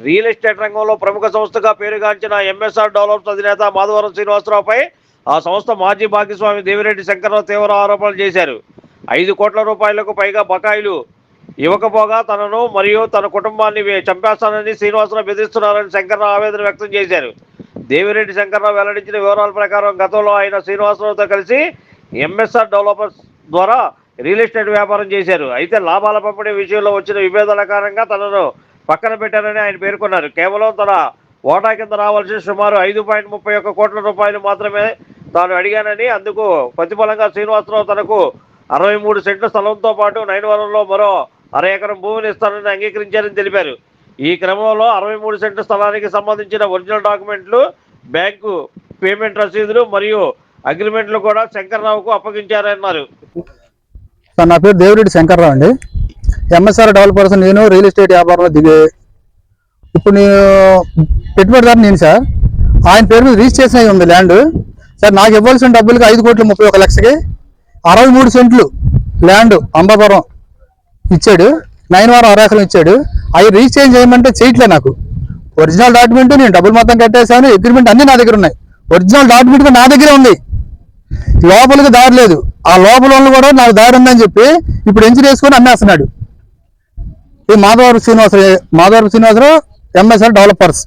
Real estate రంగంలో ప్రముఖ సంస్థగా పేరుగాంచిన ఎంఎస్ఆర్ డెవలపర్స్ అధినేత మాధవరం శ్రీనివాసరావుపై ఆ సంస్థ మాజీ భాగస్వామి దేవిరెడ్డి శంకర్రావు తీవ్ర ఆరోపణలు చేశారు. 5 కోట్ల రూపాయలకు పైగా బకాయిలు ఇవ్వకపోగా తనను మరియు తన కుటుంబాన్ని చంపేస్తానని శ్రీనివాసరావు బెదిరిస్తున్నారని శంకర్రావు ఆవేదన వ్యక్తం చేశారు. దేవిరెడ్డి శంకర్రావు వెల్లడించిన వివరాల ప్రకారం గతంలో ఆయన శ్రీనివాసరావుతో కలిసి ఎంఎస్ఆర్ డెవలపర్స్ ద్వారా రియల్ ఎస్టేట్ వ్యాపారం చేశారు. అయితే లాభాల పంపిణీ విషయంలో వచ్చిన విభేదాల కారణంగా తనను పక్కన పెట్టారని ఆయన పేర్కొన్నారు. కేవలం తన ఓటా కింద రావాల్సిన సుమారు 5.31 కోట్ల రూపాయలు మాత్రమే తాను అడిగానని, అందుకు ప్రతిఫలంగా శ్రీనివాసరావు తనకు 63 సెంట్ల స్థలంతో పాటు నైనవరంలో మరో అర ఎకరం భూమిని ఇస్తానని అంగీకరించారని తెలిపారు. ఈ క్రమంలో 63 సెంట్ల స్థలానికి సంబంధించిన ఒరిజినల్ డాక్యుమెంట్లు, బ్యాంకు పేమెంట్ రసీదులు మరియు అగ్రిమెంట్లు కూడా శంకర్రావుకు అప్పగించారన్నారు. నా పేరు దేవిరెడ్డి శంకర్రావు అండి. ఎంఎస్ఆర్ డెవలపర్స్ నేను రియల్ ఎస్టేట్ వ్యాపారంలో దిగే ఇప్పుడు నేను పెట్టుబడిదారు నేను సార్. ఆయన పేరు మీద రిజిస్ట్రేషన్ అయి ఉంది ల్యాండ్ సార్. నాకు ఇవ్వాల్సిన డబ్బులకి 5,31,00,000కి 63 సెంట్లు ల్యాండ్ అంబాపురం ఇచ్చాడు. 9 వారం 6 ఎకరం ఇచ్చాడు. అవి రిజిస్ట్రేషన్ చేయమంటే చేయట్లే. నాకు ఒరిజినల్ డాక్యుమెంట్, నేను డబ్బులు మొత్తం కట్టేశాను, అగ్రిమెంట్ అన్నీ నా దగ్గర ఉన్నాయి. ఒరిజినల్ డాక్యుమెంట్ నా దగ్గరే ఉంది. లోపలికి దారి లేదు. ఆ లోపల వాళ్ళు కూడా నాకు దారి ఉందని చెప్పి ఇప్పుడు ఎంచి చేసుకొని అమ్మేస్తున్నాడు. ఈ మాధవరం శ్రీనివాసరావు ఎంఎస్ఆర్ డెవలపర్స్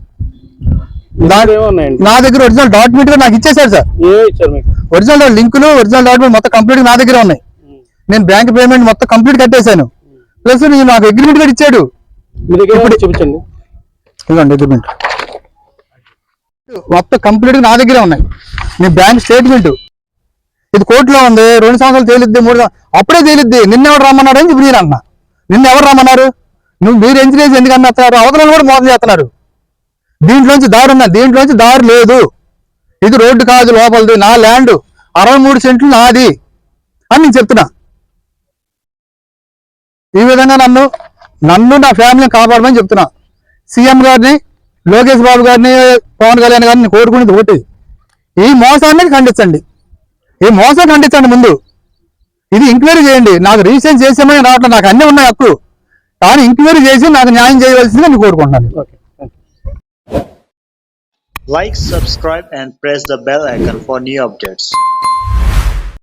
నా దగ్గర ఒరిజినల్ డాక్యుమెంట్ నాకు ఇచ్చేసాడు సార్. ఒరిజినల్ లింకులు, ఒరిజినల్ డాక్యుమెంట్ మొత్తం కంప్లీట్ నా దగ్గర ఉన్నాయి. నేను బ్యాంక్ పేమెంట్ మొత్తం కంప్లీట్ కట్టేశాను. ప్లస్ నేను నాకు అగ్రిమెంట్ కూడా ఇచ్చాడు. చూపించండి, ఇదిగోండి అగ్రిమెంట్ మొత్తం కంప్లీట్ నా దగ్గరే ఉన్నాయి. నీ బ్యాంక్ స్టేట్మెంట్ ఇది కోర్టులో ఉంది. 2 సంవత్సరాలు తేలిద్ది, 3 అప్పుడే తేలిద్ది. నిన్నెవరు రమ్మన్నాడు అని చెప్పి నేను అన్నా. ఎవరు రమ్మన్నారు? మీరు ఎంకరేజ్ ఎందుకు అన్నారు? అవతలను కూడా మోసం చేస్తున్నారు. దీంట్లోంచి దారి ఉన్నా, దీంట్లోంచి దారి లేదు. ఇది రోడ్డు కాదు, లోపలిది. నా ల్యాండ్ 63 సెంట్లు నాది అని నేను చెప్తున్నా. ఈ విధంగా నన్ను నా ఫ్యామిలీని కాపాడమని చెప్తున్నా. సీఎం గారిని, లోకేష్ బాబు గారిని, పవన్ కళ్యాణ్ గారిని కోరుకునేది ఒకటి, ఈ మోసాన్ని ఖండించండి. ఈ మోసం ఖండించండి. ముందు ఇది ఎంక్వైరీ చేయండి. నాకు రిజిస్ట్రేషన్ చేసామని రావట్లేదు. నాకు అన్నీ ఉన్నాయి హక్కు, కానీ ఎంక్వైరీ చేసి నాకు న్యాయం చేయవలసిందిగా నేను కోరుకుంటున్నాను. Like, subscribe and press the bell icon for new updates.